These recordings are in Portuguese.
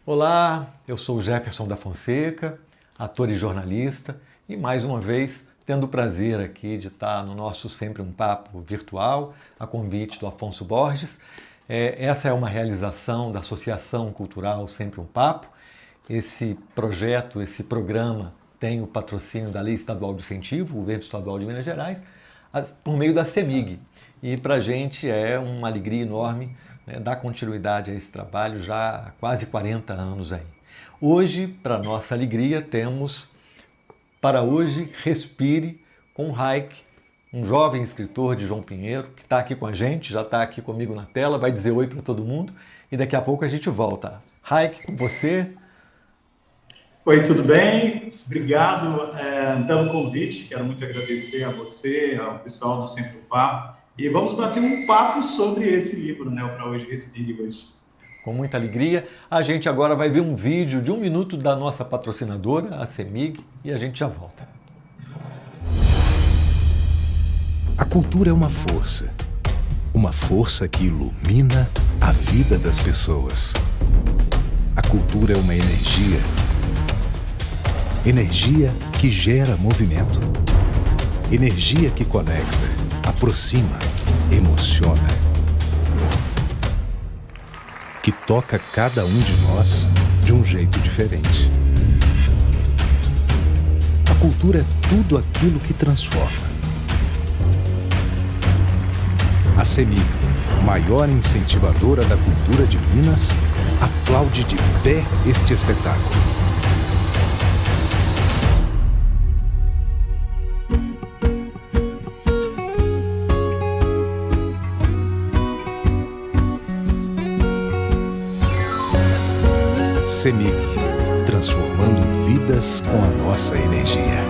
Olá, eu sou o Jefferson da Fonseca, ator e jornalista, e mais uma vez tendo o prazer aqui de estar no nosso Sempre um Papo virtual, a convite do Afonso Borges. Essa é uma realização da Associação Cultural Sempre um Papo. Esse projeto, esse programa tem o patrocínio da Lei Estadual de Incentivo, o Governo Estadual de Minas Gerais, por meio da CEMIG. E para a gente é uma alegria enorme, né, dar continuidade a esse trabalho já há quase 40 anos aí. Hoje, para nossa alegria, temos Para Hoje Respire com o Raik, um jovem escritor de João Pinheiro, que está aqui com a gente, já está aqui comigo na tela, vai dizer oi para todo mundo e daqui a pouco a gente volta. Raik, com você. Oi, tudo bem? Obrigado pelo convite. Quero muito agradecer a você, ao pessoal do Sempre um Papo. E vamos bater um papo sobre esse livro, né? O Para Hoje Respire hoje. Com muita alegria. A gente agora vai ver um vídeo de 1 minuto da nossa patrocinadora, a CEMIG, e a gente já volta. A cultura é uma força que ilumina a vida das pessoas. A cultura é uma energia que gera movimento, energia que conecta, aproxima, emociona, que toca cada um de nós de um jeito diferente. A cultura é tudo aquilo que transforma. A CEMIG, maior incentivadora da cultura de Minas, aplaude de pé este espetáculo. CEMIG, transformando vidas com a nossa energia.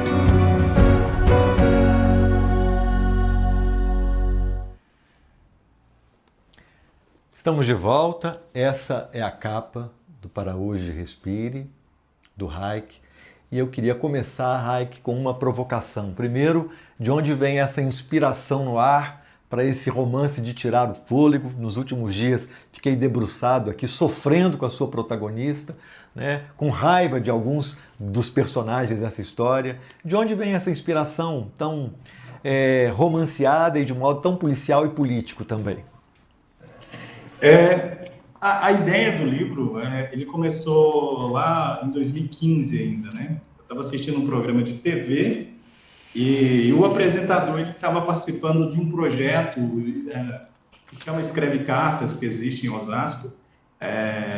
Estamos de volta, essa é a capa do Para Hoje Respire, do Raik, e eu queria começar, Raik, com uma provocação. Primeiro, de onde vem essa inspiração no ar para esse romance de tirar o fôlego? Nos últimos dias fiquei debruçado aqui, sofrendo com a sua protagonista, né? Com raiva de alguns dos personagens dessa história. De onde vem essa inspiração tão romanceada e de um modo tão policial e político também? A ideia do livro, ele começou lá em 2015 ainda, né? Eu estava assistindo um programa de TV e o apresentador estava participando de um projeto que se chama Escreve Cartas, que existe em Osasco,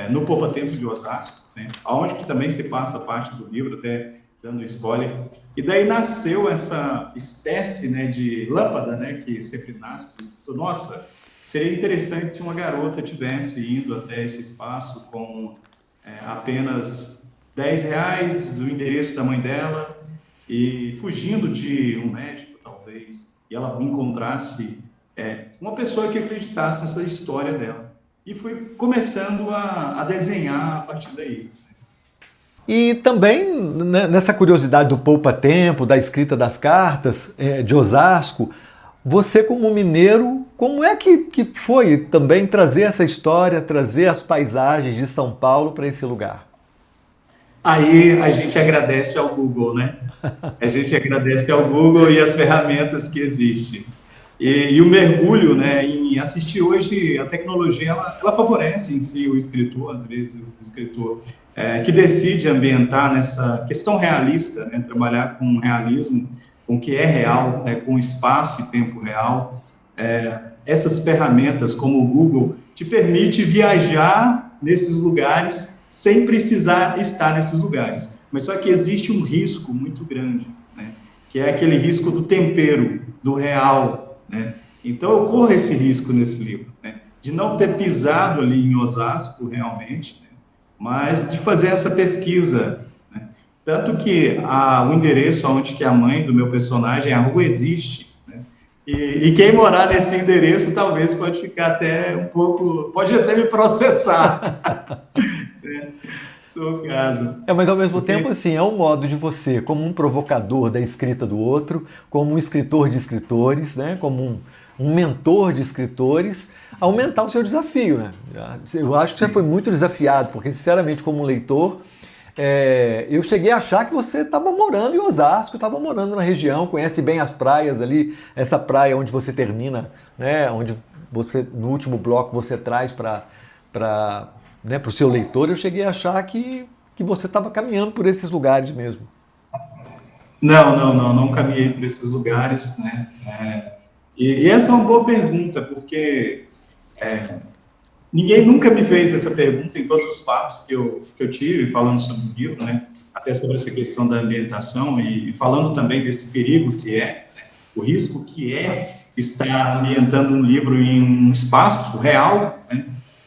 no Poupa Tempo de Osasco, né? Onde que também se passa parte do livro, até dando spoiler. E daí nasceu essa espécie, né, de lâmpada, né, que sempre nasce. Nossa, seria interessante se uma garota tivesse indo até esse espaço com apenas R$ 10, o endereço da mãe dela, e fugindo de um médico, talvez, e ela encontrasse uma pessoa que acreditasse nessa história dela. E fui começando a desenhar a partir daí. E também, né, nessa curiosidade do poupa-tempo, da escrita das cartas, de Osasco, você como mineiro, como é que foi também trazer essa história, trazer as paisagens de São Paulo para esse lugar? Aí a gente agradece ao Google, né? A gente agradece ao Google e as ferramentas que existem. E o mergulho, né, em assistir hoje, a tecnologia, ela favorece em si o escritor, às vezes o escritor que decide ambientar nessa questão realista, né, trabalhar com realismo, com o que é real, né, com espaço e tempo real. Essas ferramentas, como o Google, te permite viajar nesses lugares sem precisar estar nesses lugares. Mas só que existe um risco muito grande, né, que é aquele risco do tempero, do real, né? Então eu corro esse risco nesse livro, né, de não ter pisado ali em Osasco realmente, né, mas de fazer essa pesquisa, né? Tanto que o endereço onde que a mãe do meu personagem, a rua existe, né? E quem morar nesse endereço talvez pode ficar até um pouco, pode até me processar. Sou o caso. Mas ao mesmo tempo, assim, é um modo de você, como um provocador da escrita do outro, como um escritor de escritores, né? Como um mentor de escritores, aumentar o seu desafio, né? Eu acho que você foi muito desafiado, porque, sinceramente, como leitor, eu cheguei a achar que você estava morando em Osasco, estava morando na região, conhece bem as praias ali, essa praia onde você termina, né? Onde você, no último bloco, você traz para o seu leitor. Eu cheguei a achar que você estava caminhando por esses lugares mesmo. Não caminhei por esses lugares, né? E essa é uma boa pergunta, porque ninguém nunca me fez essa pergunta em todos os papos que eu tive falando sobre o livro, né? Até sobre essa questão da ambientação e falando também desse perigo que é, né? O risco que é estar ambientando um livro em um espaço real, né?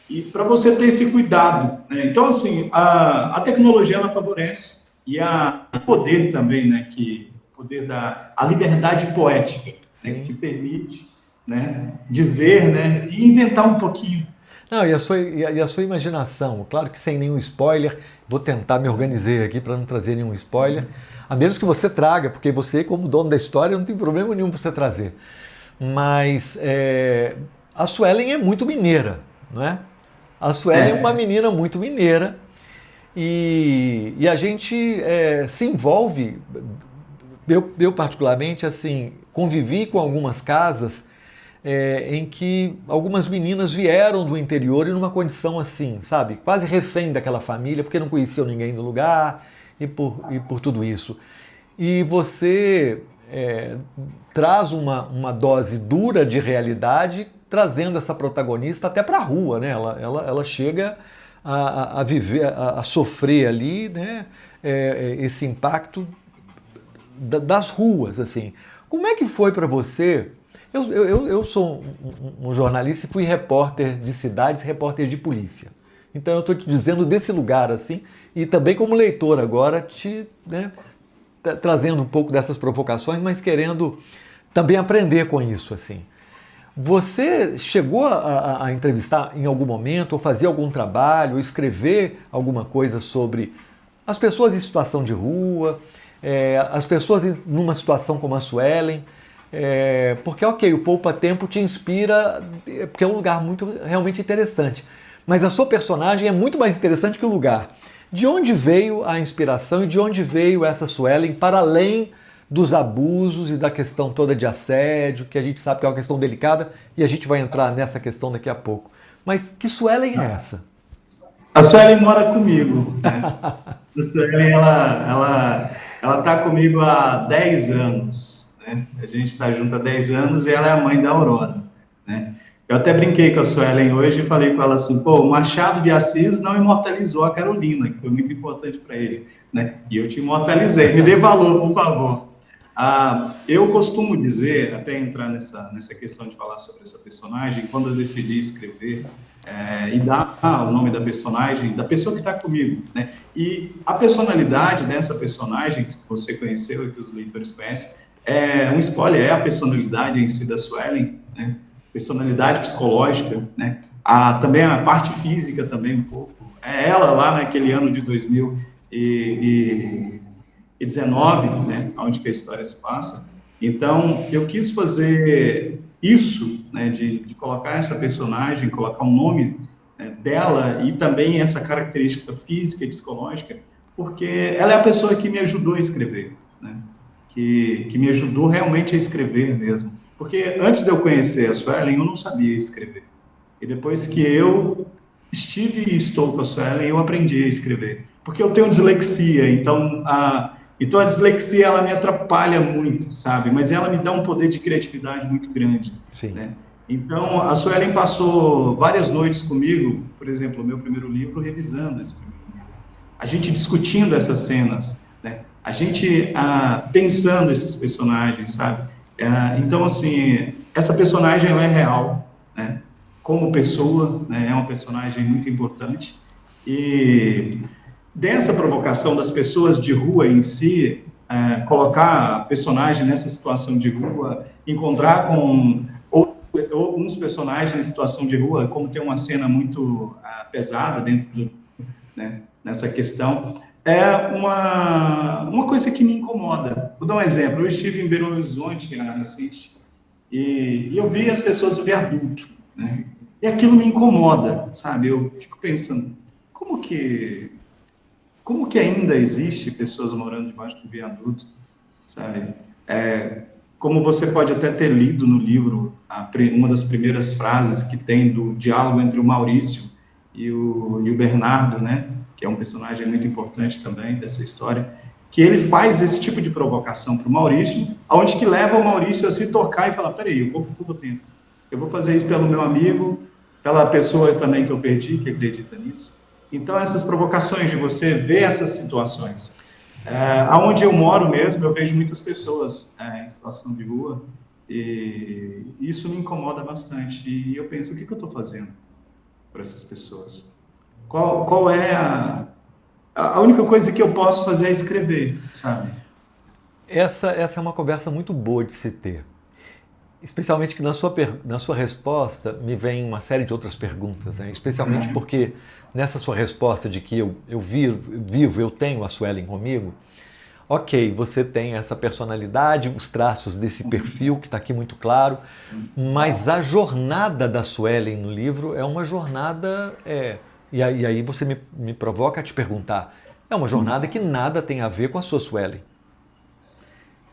E para você ter esse cuidado, né? Então, assim, a tecnologia, ela favorece, e o poder também, né? O poder a liberdade poética, né? Que te permite, né? Dizer, né? E inventar um pouquinho. Não, e a sua imaginação, claro que sem nenhum spoiler, vou tentar me organizar aqui para não trazer nenhum spoiler, a menos que você traga, porque você, como dono da história, não tem problema nenhum você trazer. Mas a Suelen é muito mineira, não é? A Suelen é uma menina muito mineira e a gente se envolve, eu particularmente, assim, convivi com algumas casas em que algumas meninas vieram do interior e numa condição assim, sabe, quase refém daquela família, porque não conheciam ninguém do lugar e por tudo isso. E você traz uma dose dura de realidade, trazendo essa protagonista até para a rua, né? Ela chega a viver, a sofrer ali, né? Esse impacto das ruas, assim. Como é que foi para você? Eu sou um jornalista e fui repórter de cidades, repórter de polícia. Então eu estou te dizendo desse lugar, assim, e também como leitor agora, trazendo um pouco dessas provocações, mas querendo também aprender com isso, assim. Você chegou a entrevistar em algum momento, ou fazer algum trabalho, ou escrever alguma coisa sobre as pessoas em situação de rua, as pessoas numa situação como a Suelen? Porque, ok, o Poupa Tempo te inspira, porque é um lugar realmente interessante. Mas a sua personagem é muito mais interessante que o lugar. De onde veio a inspiração e de onde veio essa Suelen, para além dos abusos e da questão toda de assédio, que a gente sabe que é uma questão delicada e a gente vai entrar nessa questão daqui a pouco. Mas que Suelen é essa? A Suelen mora comigo, né? A Suelen, ela está comigo há 10 anos. Né? A gente está junto há 10 anos e ela é a mãe da Aurora, né? Eu até brinquei com a Suelen hoje e falei com ela assim, pô, o Machado de Assis não imortalizou a Carolina, que foi muito importante para ele, né? E eu te imortalizei, me dê valor, por favor. Eu costumo dizer, até entrar nessa questão de falar sobre essa personagem, quando eu decidi escrever e dar o nome da personagem, da pessoa que está comigo, né? E a personalidade dessa personagem, que você conheceu e que os leitores conhecem, um spoiler, é a personalidade em si da Suelen, né? Personalidade psicológica, né? Também a parte física também um pouco. Ela lá naquele ano de 2019, né? Onde que a história se passa. Então, eu quis fazer isso, né? De colocar essa personagem, colocar o nome, né, dela e também essa característica física e psicológica, porque ela é a pessoa que me ajudou a escrever, né? Que me ajudou realmente a escrever mesmo. Porque antes de eu conhecer a Suelen, eu não sabia escrever. E depois que eu estive e estou com a Suelen, eu aprendi a escrever. Porque eu tenho dislexia, então a dislexia, ela me atrapalha muito, sabe? Mas ela me dá um poder de criatividade muito grande. Sim. Né? Então, a Suelen passou várias noites comigo, por exemplo, o meu primeiro livro, revisando esse primeiro livro. A gente discutindo essas cenas, né? A gente pensando esses personagens, sabe? Então, assim, essa personagem, ela é real, né? Como pessoa, né? É uma personagem muito importante. E dessa provocação das pessoas de rua em si, colocar a personagem nessa situação de rua, encontrar com alguns personagens em situação de rua, como tem uma cena muito pesada dentro né, nessa questão, é uma coisa que me incomoda. Vou dar um exemplo. Eu estive em Belo Horizonte recente e eu vi as pessoas do viaduto, né? E aquilo me incomoda, sabe? Eu fico pensando, como que ainda existe pessoas morando debaixo do viaduto, sabe? Como você pode até ter lido no livro, uma das primeiras frases que tem do diálogo entre o Maurício e o Bernardo, né? Que é um personagem muito importante também dessa história, que ele faz esse tipo de provocação para o Maurício, aonde que leva o Maurício a se tocar e falar, peraí, eu vou por pouco tempo, eu vou fazer isso pelo meu amigo, pela pessoa também que eu perdi, que acredita nisso. Então, essas provocações de você ver essas situações. Aonde eu moro mesmo, eu vejo muitas pessoas em situação de rua, e isso me incomoda bastante. E eu penso, o que eu estou fazendo por essas pessoas? Qual é a única coisa que eu posso fazer é escrever, sabe? Essa é uma conversa muito boa de se ter. Especialmente que na sua resposta me vem uma série de outras perguntas, né? Especialmente porque nessa sua resposta de que eu tenho a Suelen comigo, ok, você tem essa personalidade, os traços desse perfil que está aqui muito claro, mas a jornada da Suelen no livro é uma jornada, e aí você me provoca a te perguntar, é uma jornada que nada tem a ver com a sua Suelen.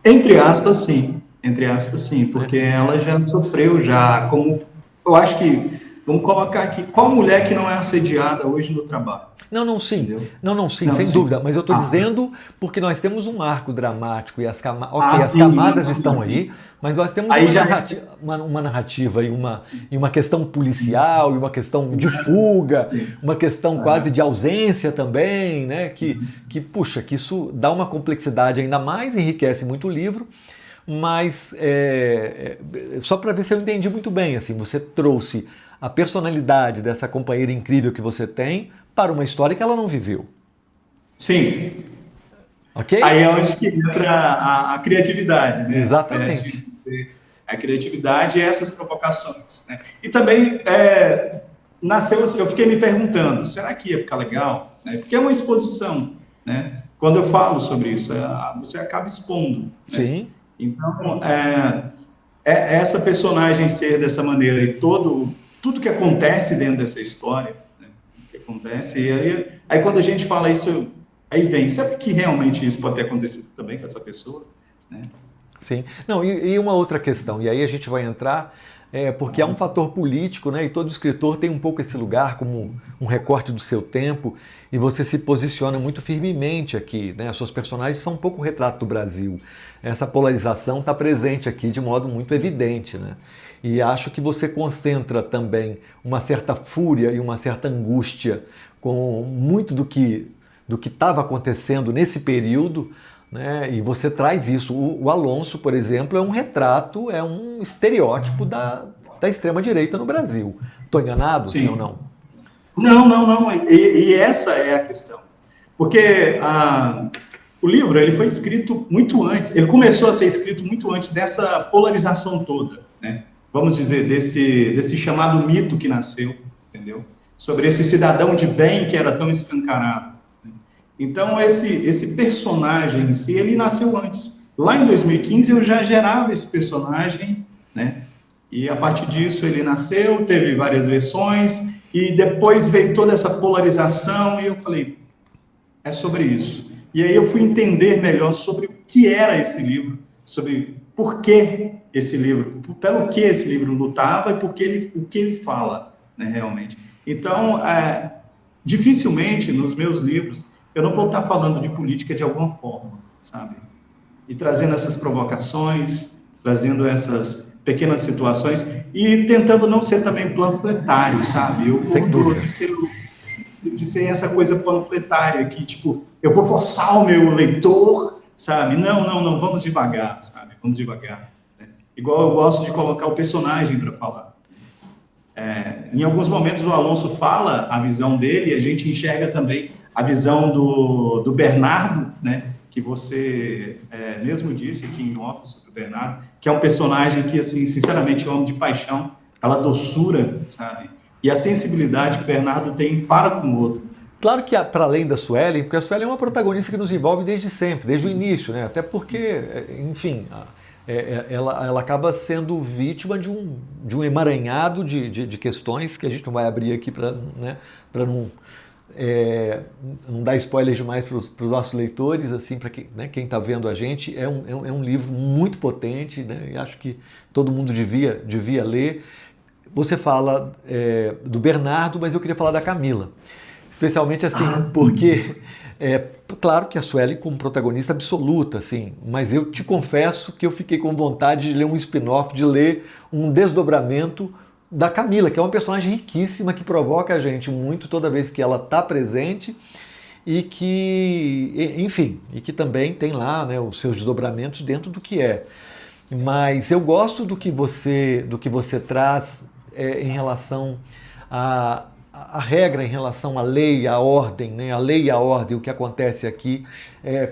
Entre aspas, sim. Entre aspas, sim, porque ela já sofreu, como... Eu acho que, vamos colocar aqui, qual mulher que não é assediada hoje no trabalho? Não, sim. Entendeu? Não, sim, sem dúvida. Mas eu estou dizendo porque nós temos um arco dramático e as sim, camadas sim, estão sim. aí, mas nós temos Aí uma narrativa e uma questão policial, e uma questão de fuga, uma questão quase de ausência também, né? Que isso dá uma complexidade ainda mais, enriquece muito o livro. Mas só para ver se eu entendi muito bem, assim, você trouxe a personalidade dessa companheira incrível que você tem para uma história que ela não viveu. Sim. Ok? Aí é onde que entra a criatividade, né? Exatamente. A criatividade e essas provocações, né? E também nasceu assim, eu fiquei me perguntando, será que ia ficar legal? Né? Porque é uma exposição, né? Quando eu falo sobre isso, você acaba expondo. Né? Sim. Então, essa personagem ser dessa maneira e tudo que acontece dentro dessa história, né, que acontece, e aí quando a gente fala isso, aí vem, sabe que realmente isso pode ter acontecido também com essa pessoa? Né? Sim. Não, e uma outra questão, e aí a gente vai entrar, porque é um fator político, né, e todo escritor tem um pouco esse lugar como um recorte do seu tempo, e você se posiciona muito firmemente aqui, né, as suas personagens são um pouco o retrato do Brasil. Essa polarização está presente aqui de modo muito evidente, né? E acho que você concentra também uma certa fúria e uma certa angústia com muito do que estava acontecendo nesse período, né? E você traz isso. O Alonso, por exemplo, é um retrato, é um estereótipo da extrema-direita no Brasil. Estou enganado, sim ou não? Não. E essa é a questão. Porque o livro ele foi escrito muito antes, ele começou a ser escrito muito antes dessa polarização toda, né? Vamos dizer, desse chamado mito que nasceu, entendeu? Sobre esse cidadão de bem que era tão escancarado. Então, esse personagem em si, ele nasceu antes. Lá em 2015, eu já gerava esse personagem, né? E a partir disso, ele nasceu, teve várias versões, e depois veio toda essa polarização, e eu falei, é sobre isso. E aí eu fui entender melhor sobre o que era esse livro, sobre por que esse livro, pelo que esse livro lutava e o que ele fala, né, realmente. Então, dificilmente nos meus livros eu não vou estar falando de política de alguma forma, sabe? E trazendo essas provocações, trazendo essas pequenas situações e tentando não ser também panfletário, sabe? Eu curto de ser essa coisa panfletária que, tipo, eu vou forçar o meu leitor, sabe? Não, vamos devagar, sabe? Vamos devagar. Né? Igual eu gosto de colocar o personagem para falar. Em alguns momentos o Alonso fala a visão dele e a gente enxerga também a visão do Bernardo, né? Que você mesmo disse aqui em off sobre o Bernardo, que é um personagem que, assim, sinceramente, eu amo de paixão, aquela doçura, sabe? E a sensibilidade que o Bernardo tem para com o outro. Claro que para além da Suelen, porque a Suelen é uma protagonista que nos envolve desde sempre, desde o início, né? Até porque, enfim, ela acaba sendo vítima de um emaranhado de questões que a gente não vai abrir aqui para, né, não dar spoilers demais para os nossos leitores, assim, para quem está vendo a gente. É um livro muito potente, né, e acho que todo mundo devia ler. Você fala do Bernardo, mas eu queria falar da Camila. Especialmente assim, porque claro que a Sueli como protagonista absoluta, assim, mas eu te confesso que eu fiquei com vontade de ler um spin-off, de ler um desdobramento da Camila, que é uma personagem riquíssima, que provoca a gente muito toda vez que ela está presente e que, enfim, e que também tem lá, né, os seus desdobramentos dentro do que é. Mas eu gosto do que você traz em relação a regra, em relação à lei, à ordem, né? A lei e a ordem, o que acontece aqui,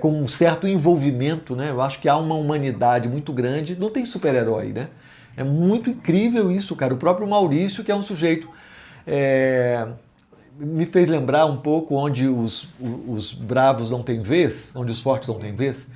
com um certo envolvimento, né? Eu acho que há uma humanidade muito grande, não tem super-herói, né? É muito incrível isso, cara. O próprio Maurício, que é um sujeito, me fez lembrar um pouco onde os bravos não têm vez, onde os fortes não têm vez.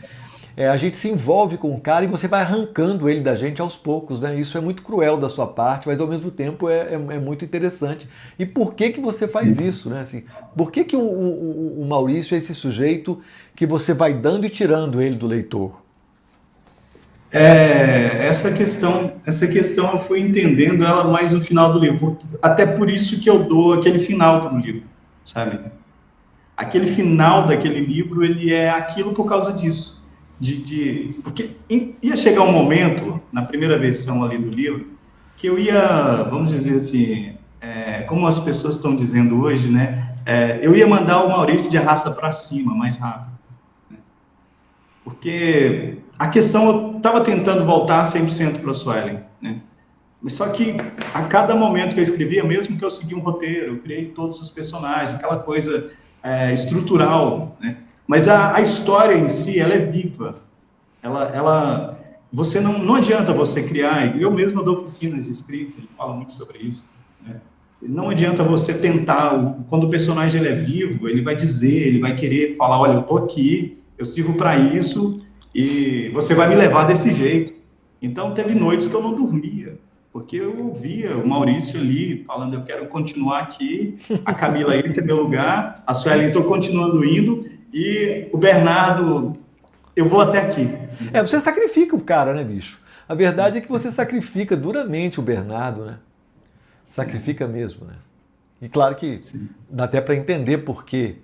A gente se envolve com o cara e você vai arrancando ele da gente aos poucos, né? Isso é muito cruel da sua parte, mas ao mesmo tempo é muito interessante. E por que você faz isso, né? Assim, por que o Maurício é esse sujeito que você vai dando e tirando ele do leitor? Essa questão eu fui entendendo ela mais no final do livro, até por isso que eu dou aquele final para o livro, sabe? Aquele final daquele livro, ele é aquilo por causa disso. Porque ia chegar um momento, na primeira versão ali do livro, que eu ia, vamos dizer assim, como as pessoas estão dizendo hoje, né? Eu ia mandar o Maurício de raça para cima, mais rápido. Né? Porque a questão, eu estava tentando voltar 100% para a Suelen, né? Mas só que a cada momento que eu escrevia, mesmo que eu segui um roteiro, eu criei todos os personagens, aquela coisa estrutural, né? Mas a história em si, ela é viva. Você não adianta você criar, eu mesmo dou oficinas de escrita, ele fala muito sobre isso, né? Não adianta você tentar, quando o personagem ele é vivo, ele vai dizer, ele vai querer falar, olha, eu tô aqui, eu sirvo para isso, e você vai me levar desse jeito. Então, teve noites que eu não dormia, porque eu ouvia o Maurício ali falando, eu quero continuar aqui, a Camila, esse é meu lugar, a Suelen, estou continuando indo, e o Bernardo, eu vou até aqui. Você sacrifica o cara, né, bicho? A verdade é que você sacrifica duramente o Bernardo, né? Sacrifica mesmo, né? E claro que dá até para entender por quê,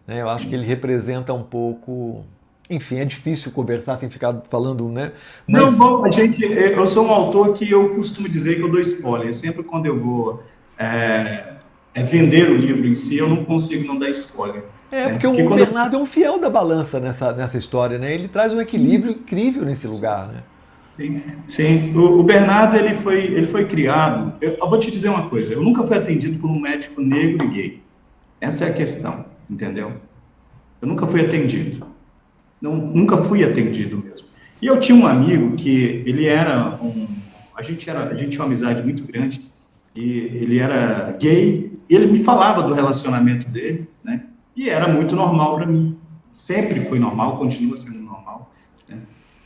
né? Eu acho que ele representa um pouco... Enfim, é difícil conversar sem ficar falando, né? Mas... Não, bom, eu sou um autor que eu costumo dizer que eu dou spoiler. Sempre quando eu vou vender o livro em si, eu não consigo não dar spoiler. Porque o Bernardo é um fiel da balança nessa história, né? Ele traz um equilíbrio incrível nesse lugar, né? Sim. O Bernardo, ele foi criado... Eu vou te dizer uma coisa. Eu nunca fui atendido por um médico negro e gay. Essa é a questão, entendeu? Eu nunca fui atendido. Nunca fui atendido mesmo. E eu tinha um amigo que ele era a gente tinha uma amizade muito grande, e ele era gay, e ele me falava do relacionamento dele, né? E era muito normal para mim. Sempre foi normal, continua sendo normal, né?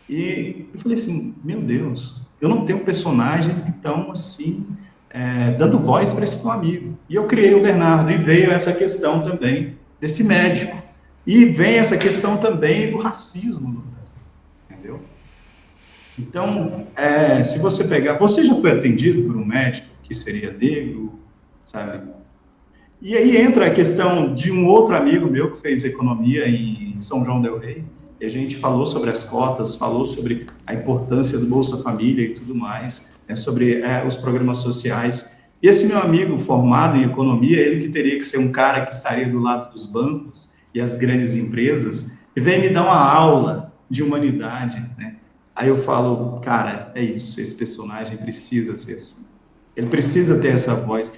E eu falei assim, meu Deus, eu não tenho personagens que estão assim, dando voz para esse meu amigo. E eu criei o Bernardo, e veio essa questão também desse médico. E vem essa questão também do racismo no Brasil, entendeu? Então, se você pegar... Você já foi atendido por um médico que seria negro, sabe? E aí entra a questão de um outro amigo meu que fez economia em São João del Rei, e a gente falou sobre as cotas, falou sobre a importância do Bolsa Família e tudo mais, né, sobre os programas sociais. E esse meu amigo formado em economia, ele que teria que ser um cara que estaria do lado dos bancos e as grandes empresas, e vem me dar uma aula de humanidade, né? Aí eu falo, cara, é isso, esse personagem precisa ser assim. Ele precisa ter essa voz.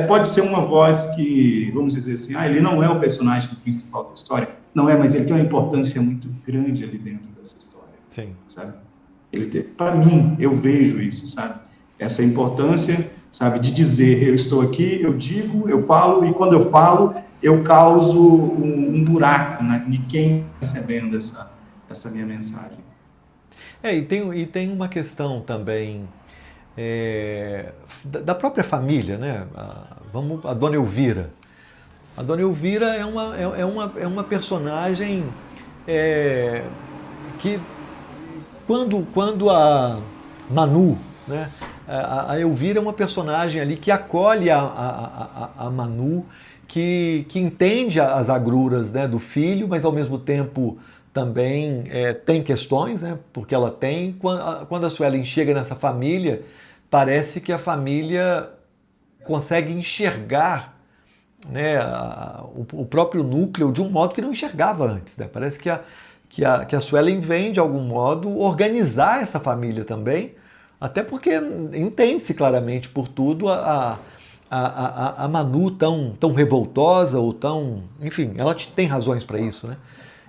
Pode ser uma voz que, vamos dizer assim, ele não é o personagem principal da história. Não é, mas ele tem uma importância muito grande ali dentro dessa história. Sim. Sabe? Para mim, eu vejo isso, sabe? Essa importância, sabe, de dizer, eu estou aqui, eu digo, eu falo, e quando eu falo, eu causo um buraco, né, de quem está recebendo essa minha mensagem. E tem uma questão também da própria família, né? A Dona Elvira. A Dona Elvira é uma personagem que, quando a Manu, né? A Elvira é uma personagem ali que acolhe a Manu, que entende as agruras, né, do filho, mas ao mesmo tempo também tem questões, né, porque ela tem. Quando a Suelen chega nessa família, parece que a família consegue enxergar, né, o próprio núcleo de um modo que não enxergava antes, né? Parece que a Suelen vem, de algum modo, organizar essa família também, até porque entende-se claramente por tudo a Manu tão revoltosa, ou tão... Enfim, ela tem razões para isso, né?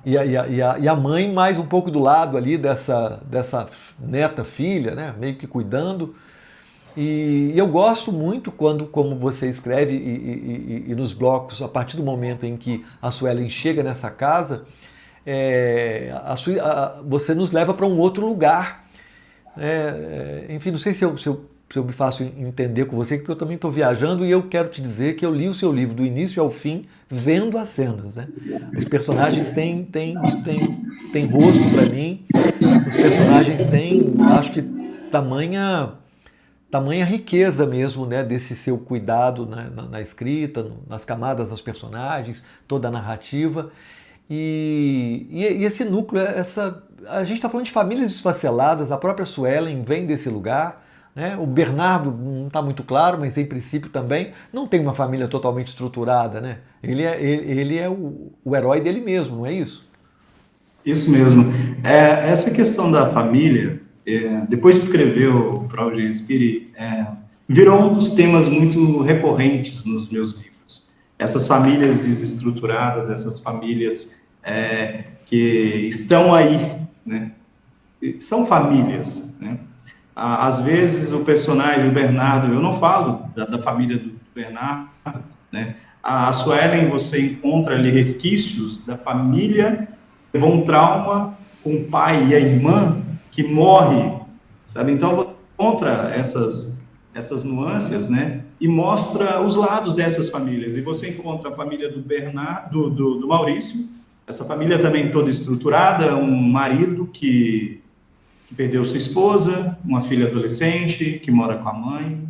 E a mãe mais um pouco do lado ali dessa neta filha, né? Meio que cuidando. E eu gosto muito como você escreve e nos blocos, a partir do momento em que a Suelen chega nessa casa, você nos leva para um outro lugar. Enfim, não sei se eu me faço entender com você, porque eu também estou viajando, e eu quero te dizer que eu li o seu livro do início ao fim, vendo as cenas, né? Os personagens têm rosto para mim, os personagens têm, acho que, tamanha riqueza mesmo, né, desse seu cuidado, né, na escrita, nas camadas dos personagens, toda a narrativa. E esse núcleo, a gente está falando de famílias esfaceladas, a própria Suelen vem desse lugar, né? O Bernardo não está muito claro, mas em princípio também não tem uma família totalmente estruturada, né? Ele é o herói dele mesmo, não é isso? Isso mesmo. Essa questão da família, depois de escrever o Proud and Spirit, virou um dos temas muito recorrentes nos meus livros. Essas famílias desestruturadas, essas famílias que estão aí, né? São famílias, né? Às vezes o personagem, o Bernardo, eu não falo da família do Bernardo, né? A Suelen, você encontra ali resquícios da família, levou um trauma com o pai e a irmã que morre, sabe? Então você encontra essas nuances, né? E mostra os lados dessas famílias. E você encontra a família do Bernardo, do Maurício, essa família também toda estruturada, um marido que perdeu sua esposa, uma filha adolescente que mora com a mãe,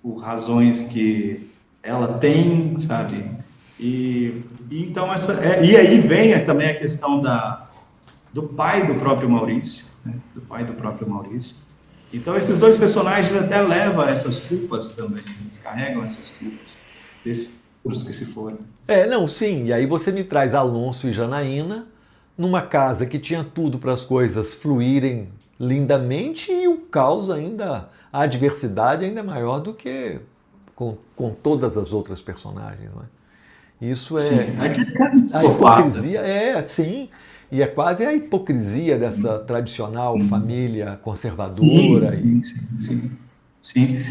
por razões que ela tem, sabe? E então e aí vem também a questão do pai do próprio Maurício, né? Do pai do próprio Maurício. Então esses dois personagens até levam essas culpas também, eles carregam essas culpas desses outros que se foram. Não, sim, e aí você me traz Alonso e Janaína numa casa que tinha tudo para as coisas fluírem lindamente, e o caos ainda, a adversidade ainda é maior do que com todas as outras personagens, não é? Isso a hipocrisia, sim, e é quase a hipocrisia dessa tradicional família conservadora. Sim.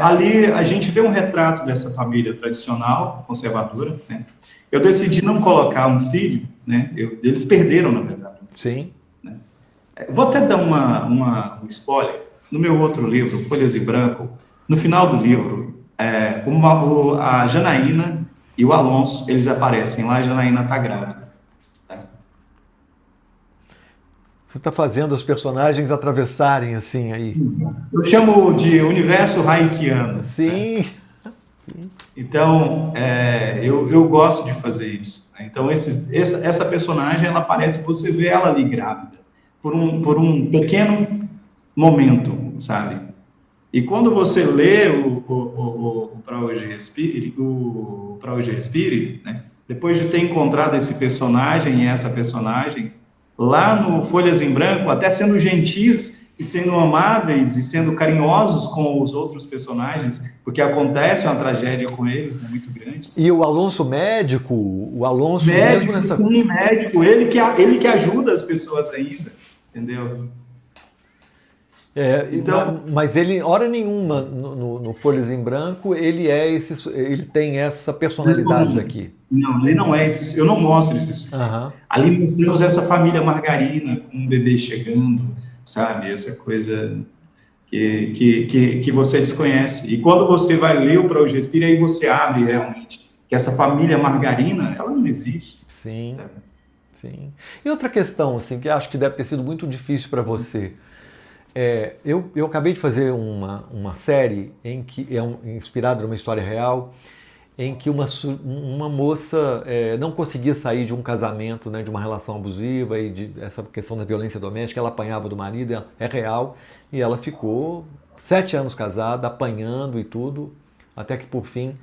Ali a gente vê um retrato dessa família tradicional, conservadora, né? Eu decidi não colocar um filho, né? Eles perderam, na verdade. Sim. Vou até dar um spoiler. No meu outro livro, Folhas em Branco, no final do livro, a Janaína e o Alonso, eles aparecem lá, a Janaína está grávida. Você está fazendo os personagens atravessarem assim aí. Sim. Eu chamo de universo haikiano. Sim. Né? Então, eu gosto de fazer isso. Então, essa personagem, ela aparece, você vê ela ali grávida, por um pequeno momento, sabe? E quando você lê o Pra Hoje Respire, né? Depois de ter encontrado esse personagem e essa personagem, lá no Folhas em Branco, até sendo gentis e sendo amáveis e sendo carinhosos com os outros personagens, porque acontece uma tragédia com eles, né, muito grande. E o Alonso médico, mesmo nessa... Sim, médico, ele que ajuda as pessoas ainda, entendeu? Então, mas ele, hora nenhuma, no Folhas em Branco, ele tem essa personalidade daqui. Não, ele não é esse, eu não mostro esse sujeito. Ali mostramos essa família margarina, com um bebê chegando, sabe? Essa coisa que você desconhece. E quando você vai ler o Para Hoje Respira, aí você abre realmente que essa família margarina, ela não existe. Sim, Sabe? sim. E outra questão, assim, que acho que deve ter sido muito difícil para você. Eu acabei de fazer uma série em que inspirada numa história real, em que uma moça não conseguia sair de um casamento, né, de uma relação abusiva e de essa questão da violência doméstica. Ela apanhava do marido, é real, e ela ficou 7 anos casada, apanhando e tudo, até que por fim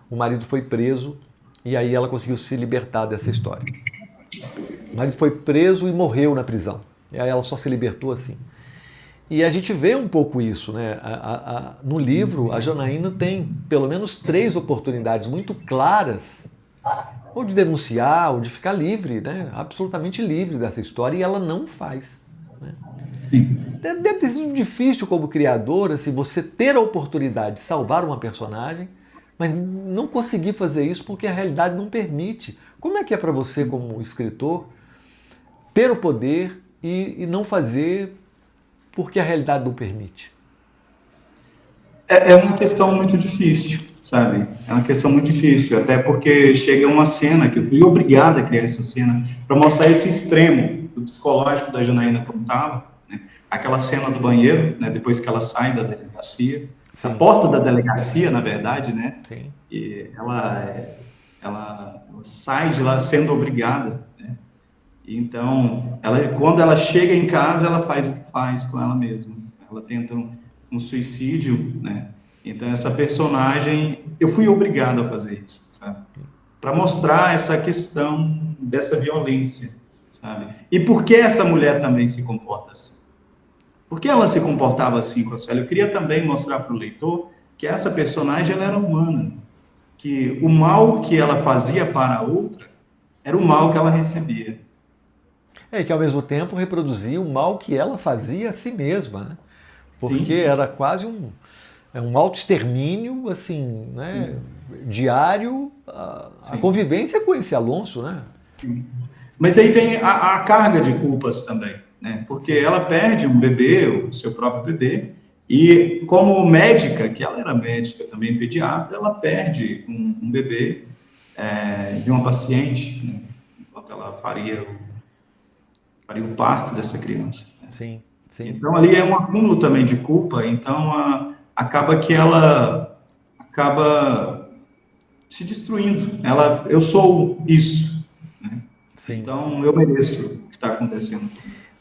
o marido foi preso e aí ela conseguiu se libertar dessa história. O marido foi preso e morreu na prisão, e aí ela só se libertou assim. E a gente vê um pouco isso, né? No livro, a Janaína tem pelo menos 3 oportunidades muito claras, ou de denunciar, ou de ficar livre, né? Absolutamente livre dessa história, e ela não faz. Né? Deve ter sido difícil como criadora, se você ter a oportunidade de salvar uma personagem, mas não conseguir fazer isso porque a realidade não permite. Como é que é para você, como escritor, ter o poder e não fazer porque a realidade não permite? É uma questão muito difícil, sabe? É uma questão muito difícil, até porque chega uma cena que eu fui obrigado a criar essa cena para mostrar esse extremo do psicológico da Janaína como estava, né? Aquela cena do banheiro, né? Depois que ela sai da delegacia, Sim. a porta da delegacia, na verdade, né? Sim. E ela sai de lá sendo obrigada, né? Então, quando ela chega em casa, ela faz o que faz com ela mesma. Ela tenta um suicídio, né? Então, essa personagem, eu fui obrigado a fazer isso, sabe? Para mostrar essa questão dessa violência, sabe? E por que essa mulher também se comporta assim? Por que ela se comportava assim com a Sueli? Eu queria também mostrar para o leitor que essa personagem ela era humana, que o mal que ela fazia para a outra era o mal que ela recebia. E que ao mesmo tempo reproduzia o mal que ela fazia a si mesma, né? Porque Sim. era quase um auto-extermínio, assim, né? Diário, a convivência com esse Alonso, né? Sim. Mas aí vem a carga de culpas também, né? Porque ela perde um bebê, o seu próprio bebê, e como médica, que ela era médica também, pediatra, ela perde um bebê de uma paciente, né? Enquanto ela faria o parto dessa criança. Né? Sim, sim. Então, ali é um acúmulo também de culpa, então acaba que ela acaba se destruindo. Eu sou isso. Né? Sim. Então, eu mereço o que está acontecendo.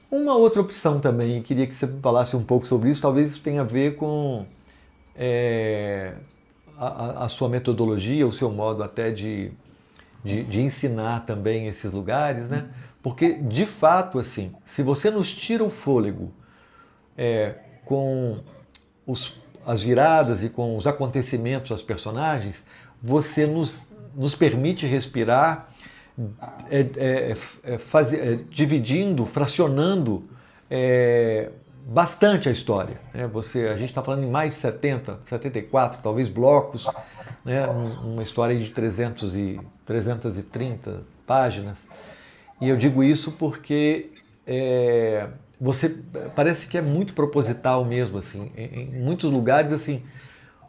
Uma outra opção também, queria que você falasse um pouco sobre isso, talvez isso tenha a ver com a sua metodologia, o seu modo até de ensinar também esses lugares, né? Porque, de fato, assim, se você nos tira o fôlego com as viradas e com os acontecimentos das personagens, você nos permite respirar dividindo, fracionando bastante a história. Né? A gente está falando em mais de 70, 74, talvez blocos, né? Uma história de 330 páginas. E eu digo isso porque você parece que é muito proposital mesmo, assim. Em muitos lugares, assim,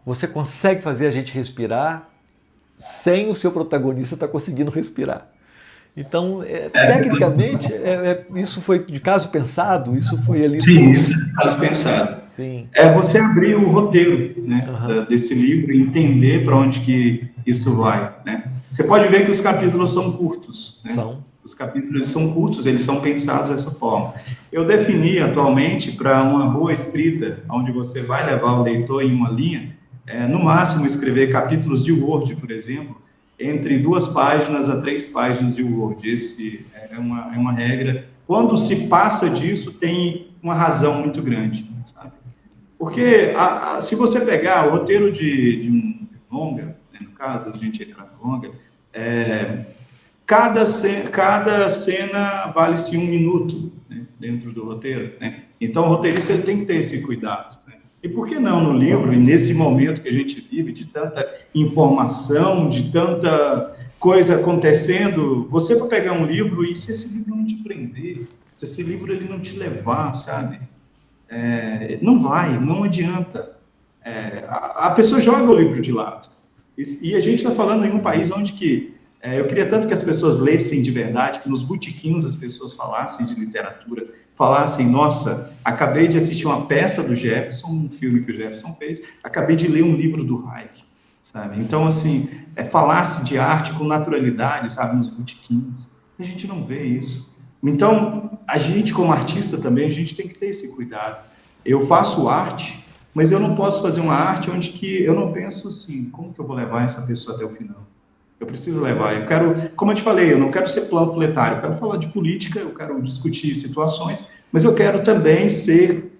você consegue fazer a gente respirar sem o seu protagonista estar conseguindo respirar. Então, tecnicamente, isso foi de caso pensado? Isso foi ali... Sim, isso é de caso pensado. Sim. Você abrir o roteiro, né, desse livro e entender para onde que isso vai. Né? Você pode ver que os capítulos são curtos. Né? Os capítulos eles são curtos, eles são pensados dessa forma. Eu defini atualmente para uma boa escrita, onde você vai levar o leitor em uma linha, no máximo escrever capítulos de Word, por exemplo, entre 2 páginas a 3 páginas de Word. Esse é uma regra. Quando se passa disso, tem uma razão muito grande, sabe? Porque se você pegar o roteiro de um longa, né, no caso, a gente entrar no longa, cada cena vale-se 1 minuto, né, dentro do roteiro. Né? Então, o roteirista ele tem que ter esse cuidado. Né? E por que não no livro, e nesse momento que a gente vive, de tanta informação, de tanta coisa acontecendo, você vai pegar um livro e se esse livro não te prender, se esse livro ele não te levar, sabe? não adianta. A pessoa joga o livro de lado. E a gente está falando em um país onde que eu queria tanto que as pessoas lessem de verdade, que nos botequins as pessoas falassem de literatura, falassem, nossa, acabei de assistir uma peça do Jefferson, um filme que o Jefferson fez, acabei de ler um livro do Hayek, sabe? Então, assim, falasse de arte com naturalidade, sabe, nos botequins. A gente não vê isso. Então, a gente como artista também, a gente tem que ter esse cuidado. Eu faço arte, mas eu não posso fazer uma arte onde que eu não penso assim, como que eu vou levar essa pessoa até o final? Eu preciso levar, eu quero, como eu te falei, eu não quero ser panfletário, eu quero falar de política, eu quero discutir situações, mas eu quero também ser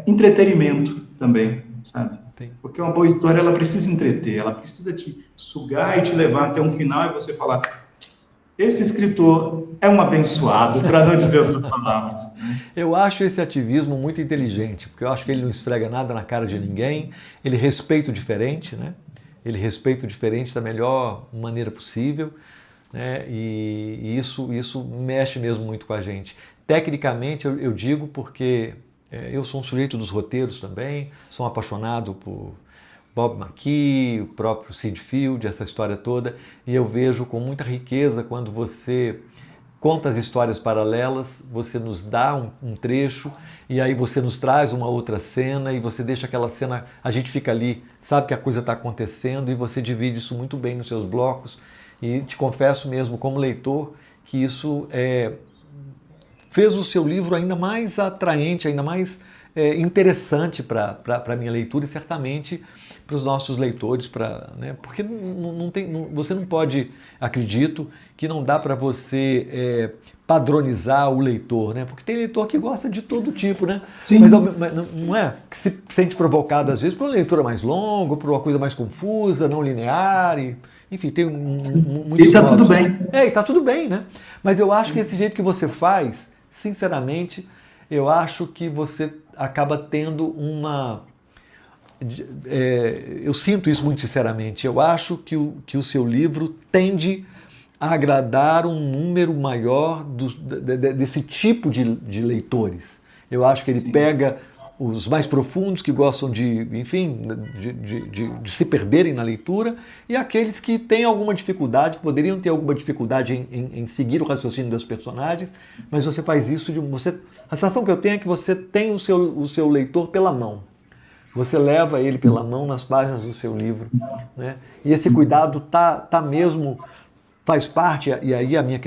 entretenimento também, sabe? Sim. Porque uma boa história, ela precisa entreter, ela precisa te sugar e te levar até um final e você falar, esse escritor é um abençoado, para não dizer outras palavras. Eu acho esse ativismo muito inteligente, porque eu acho que ele não esfrega nada na cara de ninguém, ele respeita o diferente, né? Ele respeita o diferente da melhor maneira possível, né? E isso mexe mesmo muito com a gente. Tecnicamente, eu digo porque eu sou um sujeito dos roteiros também, sou um apaixonado por Bob McKee, o próprio Sid Field, essa história toda, e eu vejo com muita riqueza quando você conta as histórias paralelas, você nos dá um trecho e aí você nos traz uma outra cena e você deixa aquela cena, a gente fica ali, sabe que a coisa está acontecendo e você divide isso muito bem nos seus blocos e te confesso mesmo como leitor que isso fez o seu livro ainda mais atraente, ainda mais interessante para a minha leitura e certamente para os nossos leitores, né? Porque você não pode, acredito, que não dá para você padronizar o leitor, né? Porque tem leitor que gosta de todo tipo, né? Sim. Mas não é que se sente provocado às vezes por uma leitura mais longa, por uma coisa mais confusa, não linear, enfim, tem muitos E tá modos. tudo bem. E tá tudo bem, né? Mas eu acho que esse jeito que você faz, sinceramente, eu acho que você acaba tendo eu sinto isso muito sinceramente. Eu acho que o seu livro tende a agradar um número maior desse tipo de leitores. Eu acho que ele pega os mais profundos que gostam de se perderem na leitura e aqueles que têm alguma dificuldade, que poderiam ter alguma dificuldade em seguir o raciocínio dos personagens, mas você faz isso a sensação que eu tenho é que você tem o seu leitor pela mão. Você leva ele pela mão nas páginas do seu livro, né? E esse cuidado tá mesmo, faz parte, e aí a minha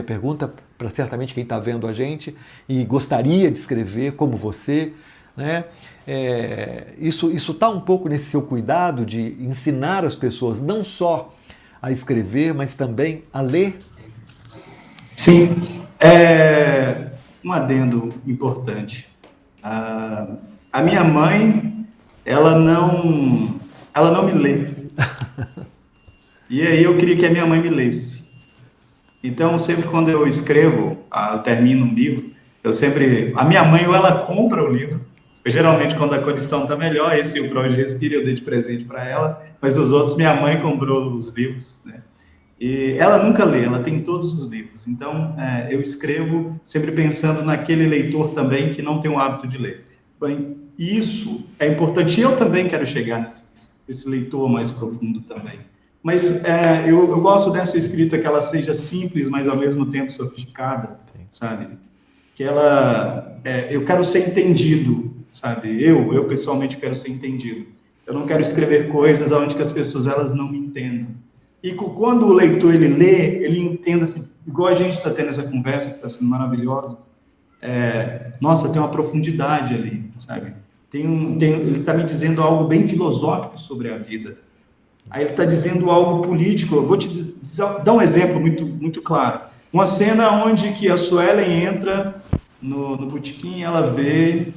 pergunta, para certamente quem está vendo a gente e gostaria de escrever como você, né? Isso está um pouco nesse seu cuidado de ensinar as pessoas não só a escrever, mas também a ler? Sim, um adendo importante. A minha mãe, ela não me lê. E aí eu queria que a minha mãe me lesse. Então, sempre quando eu escrevo, eu termino um livro, a minha mãe ou ela compra o livro, geralmente quando a condição está melhor, esse o Pra Onde Respira eu dei de presente para ela, mas os outros minha mãe comprou os livros, né? E ela nunca lê, ela tem todos os livros. Então, eu escrevo sempre pensando naquele leitor também que não tem o hábito de ler. Bem, isso é importante. E eu também quero chegar nesse leitor mais profundo também. Mas eu gosto dessa escrita que ela seja simples, mas ao mesmo tempo sofisticada, sabe? Que eu quero ser entendido, sabe? Eu pessoalmente quero ser entendido. Eu não quero escrever coisas onde que as pessoas elas não me entendam. E quando o leitor ele lê, ele entende assim, igual a gente está tendo essa conversa que está sendo maravilhosa. Nossa, tem uma profundidade ali, sabe? Ele está me dizendo algo bem filosófico sobre a vida. Aí ele está dizendo algo político. Eu vou te dar um exemplo muito, muito claro. Uma cena onde que a Suelen entra no botequim e ela vê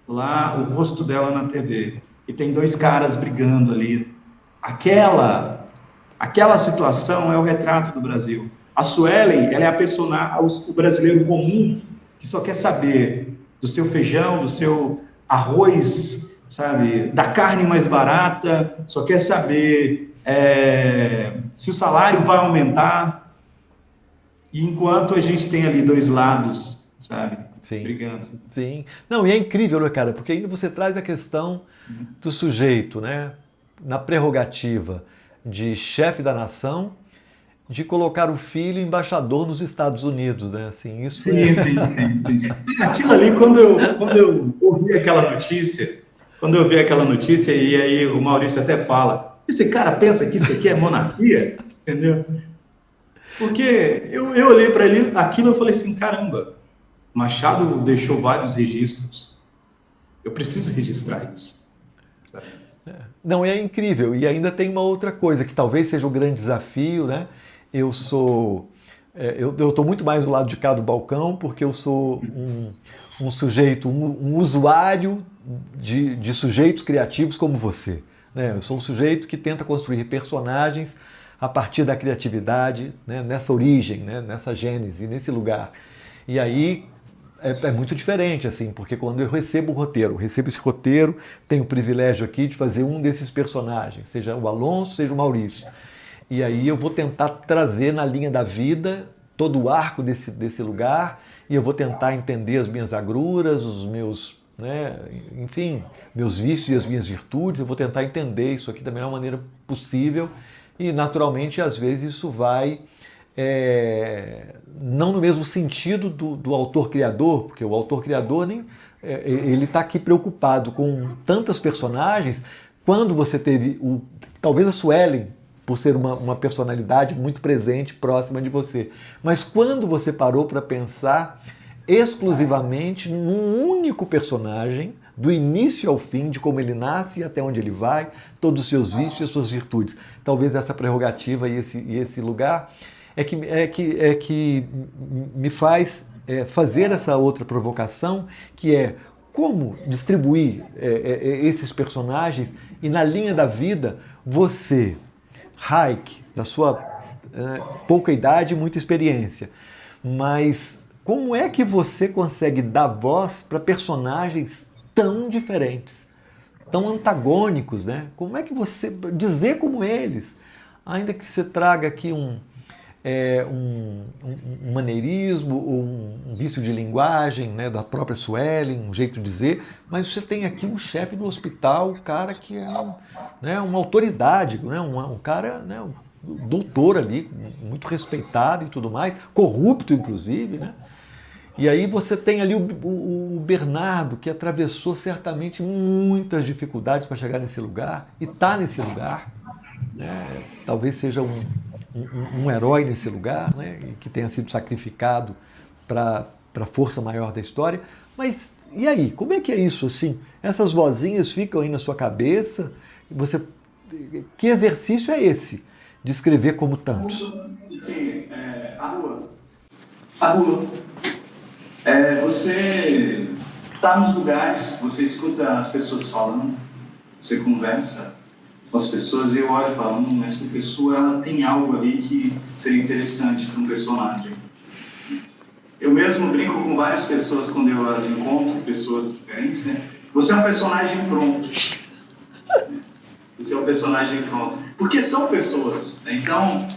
lá o rosto dela na TV. E tem dois caras brigando ali. Aquela situação é o retrato do Brasil. A Suelen, ela é a personagem, o brasileiro comum que só quer saber do seu feijão, do seu arroz, sabe, da carne mais barata, só quer saber se o salário vai aumentar. E enquanto a gente tem ali dois lados, sabe, Sim. brigando. Sim. Não, e é incrível, né, cara? Porque ainda você traz a questão do sujeito, né? Na prerrogativa de chefe da nação, de colocar o filho embaixador nos Estados Unidos, né? Assim, isso é... Sim. Aquilo ali, quando eu ouvi aquela notícia, e aí o Maurício até fala, esse cara pensa que isso aqui é monarquia? Entendeu? Porque eu olhei para ele, aquilo eu falei assim, caramba, Machado deixou vários registros, eu preciso registrar isso. Sabe? Não, é incrível. E ainda tem uma outra coisa, que talvez seja o grande desafio, né? Eu sou... eu estou muito mais do lado de cá do balcão, porque eu sou um sujeito, um usuário de sujeitos criativos como você, né? Eu sou um sujeito que tenta construir personagens a partir da criatividade, né? Nessa origem, né? Nessa gênese, nesse lugar. E aí é muito diferente, assim, porque quando eu recebo esse roteiro, tenho o privilégio aqui de fazer um desses personagens, seja o Alonso, seja o Maurício. E aí eu vou tentar trazer na linha da vida todo o arco desse lugar, e eu vou tentar entender as minhas agruras, os meus, né, enfim, meus vícios e as minhas virtudes. Eu vou tentar entender isso aqui da melhor maneira possível, e naturalmente às vezes isso vai não no mesmo sentido do autor-criador, porque o autor-criador ele está aqui preocupado com tantas personagens. Quando você teve talvez a Suelen, por ser uma personalidade muito presente, próxima de você, mas quando você parou para pensar exclusivamente num único personagem, do início ao fim, de como ele nasce e até onde ele vai, todos os seus vícios e as suas virtudes. Talvez essa prerrogativa e esse lugar é que me faz fazer essa outra provocação, que é como distribuir esses personagens e na linha da vida você, Hayek, da sua pouca idade e muita experiência, mas como é que você consegue dar voz para personagens tão diferentes, tão antagônicos, né? Como é que você dizer como eles, ainda que você traga aqui um maneirismo, ou um vício de linguagem, né, da própria Suelen, um jeito de dizer, mas você tem aqui um chefe do hospital, um cara que é uma autoridade, né, um cara, né, um doutor ali, muito respeitado e tudo mais, corrupto inclusive, né? E aí você tem ali o Bernardo, que atravessou certamente muitas dificuldades para chegar nesse lugar, e está nesse lugar, né? Talvez seja um herói nesse lugar, né? Que tenha sido sacrificado para a força maior da história. Mas e aí? Como é que é isso, assim? Essas vozinhas ficam aí na sua cabeça? Que exercício é esse de escrever como tantos? Sim, a rua. Você está nos lugares, você escuta as pessoas falando, você conversa com as pessoas e eu olho e falo, essa pessoa ela tem algo ali que seria interessante para um personagem. Eu mesmo brinco com várias pessoas quando eu as encontro, pessoas diferentes, né? Você é um personagem pronto. Você é um personagem pronto. Porque são pessoas, né? Então,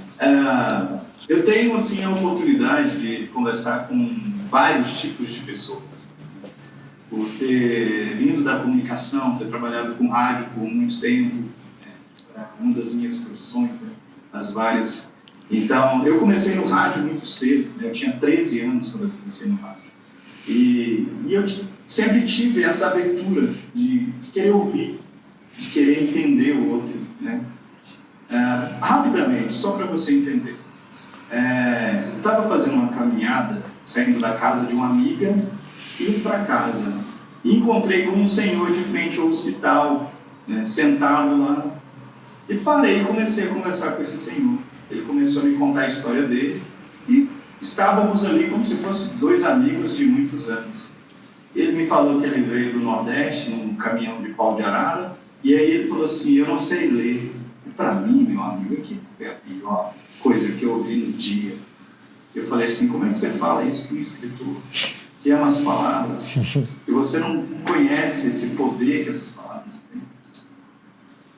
eu tenho assim a oportunidade de conversar com vários tipos de pessoas. Por ter vindo da comunicação, ter trabalhado com rádio por muito tempo, uma das minhas profissões, né, as várias. Então, eu comecei no rádio muito cedo, né, eu tinha 13 anos quando eu comecei no rádio. E eu sempre tive essa abertura de querer ouvir, de querer entender o outro, né? Rapidamente, só para você entender. Eu estava fazendo uma caminhada, saindo da casa de uma amiga, indo para casa. E encontrei com um senhor de frente ao hospital, né, sentado lá. E parei e comecei a conversar com esse senhor. Ele começou a me contar a história dele. E estávamos ali como se fossem dois amigos de muitos anos. Ele me falou que ele veio do Nordeste, num caminhão de pau de arara. E aí ele falou assim, eu não sei ler. E para mim, meu amigo, que foi a pior coisa que eu ouvi no dia. Eu falei assim, como é que você fala isso para um escritor que ama as palavras e você não conhece esse poder que essas palavras têm?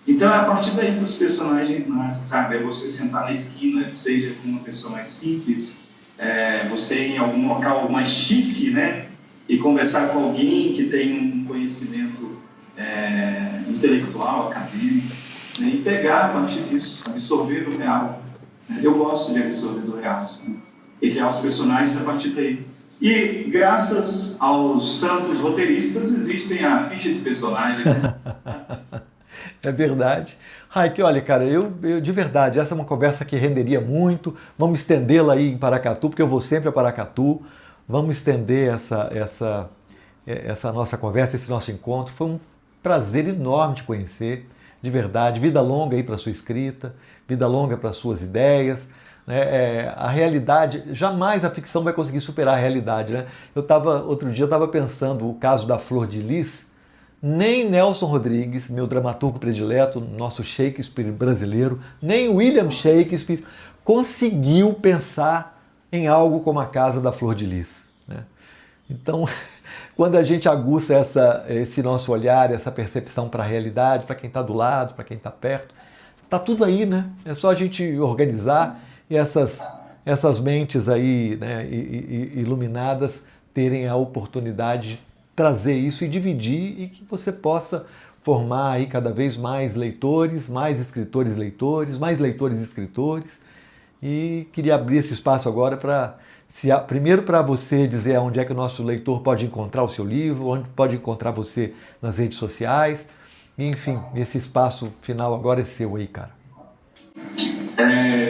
Então é a partir daí que os personagens nascem, sabe? É você sentar na esquina, seja com uma pessoa mais simples, você em algum local mais chique, né? e conversar com alguém que tem um conhecimento intelectual, acadêmico, né, e pegar a partir disso, absorver do real. Eu gosto de absorver do real, assim, e criar os personagens a partir daí. E graças aos santos roteiristas existem a ficha de personagem. É verdade. Raik, olha, cara, eu de verdade, essa é uma conversa que renderia muito. Vamos estendê-la aí em Paracatu, porque eu vou sempre a Paracatu. Vamos estender essa nossa conversa, esse nosso encontro. Foi um prazer enorme te conhecer, de verdade. Vida longa aí para sua escrita, vida longa para suas ideias. A realidade, jamais a ficção vai conseguir superar a realidade, né? Outro dia eu estava pensando o caso da Flor de Lis. Nem Nelson Rodrigues, meu dramaturgo predileto, nosso Shakespeare brasileiro, nem William Shakespeare conseguiu pensar em algo como a Casa da Flor de Lis, né? Então, quando a gente aguça esse nosso olhar, essa percepção para a realidade, para quem está do lado, para quem está perto, está tudo aí, né? É só a gente organizar e essas mentes aí, né, iluminadas terem a oportunidade de trazer isso e dividir, e que você possa formar aí cada vez mais leitores, mais escritores leitores, mais leitores escritores. E queria abrir esse espaço agora primeiro para você dizer onde é que o nosso leitor pode encontrar o seu livro, onde pode encontrar você nas redes sociais. E, enfim, esse espaço final agora é seu aí, cara.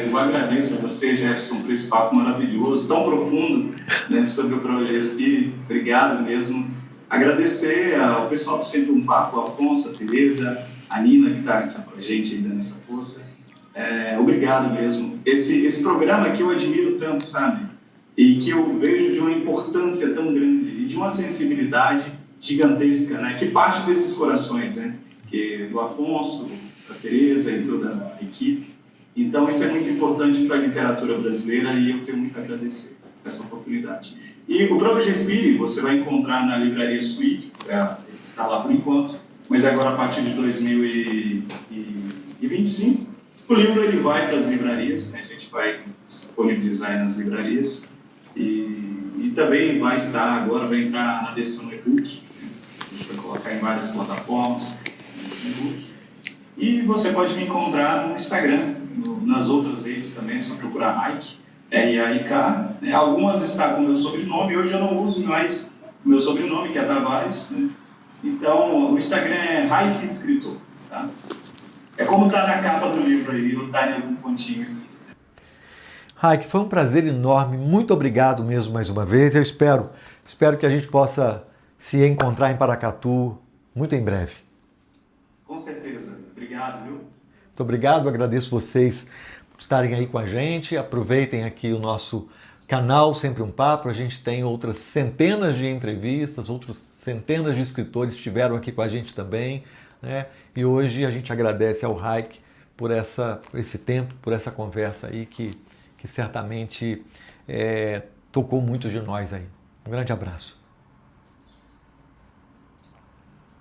Eu agradeço a você, Jefferson, por esse papo maravilhoso, tão profundo, né, sobre o Progespire. Obrigado mesmo. Agradecer ao pessoal do Sempre um Papo, a Afonso, a Tereza, a Nina, que está com a gente aí dando essa força. Obrigado mesmo. Esse programa que eu admiro tanto, sabe? E que eu vejo de uma importância tão grande e de uma sensibilidade gigantesca, né? Que parte desses corações, né? Do Afonso, da Tereza e toda a equipe. Então, isso é muito importante para a literatura brasileira e eu tenho muito a agradecer essa oportunidade. E o Progespire você vai encontrar na Livraria Suíte, está lá por enquanto, mas agora a partir de 2025, o livro ele vai para as livrarias, né? A gente vai disponibilizar nas livrarias e também vai entrar na versão e-book, né? A gente vai colocar em várias plataformas esse e-book. E você pode me encontrar no Instagram, nas outras redes também, é só procurar Raik, R-A-I-K. Né? Algumas estão com o meu sobrenome, hoje eu não uso mais o meu sobrenome, que é Tavares, né? Então, o Instagram é Raik Escritor, tá? É como está na capa do livro aí, não está em algum pontinho aqui. Raik, foi um prazer enorme, muito obrigado mesmo mais uma vez. Eu espero que a gente possa se encontrar em Paracatu muito em breve. Com certeza. Obrigado, viu? Muito obrigado, agradeço vocês por estarem aí com a gente. Aproveitem aqui o nosso canal Sempre um Papo. A gente tem outras centenas de entrevistas, outras centenas de escritores estiveram aqui com a gente também, né? E hoje a gente agradece ao Raik por esse tempo, por essa conversa aí que certamente tocou muitos de nós aí. Um grande abraço.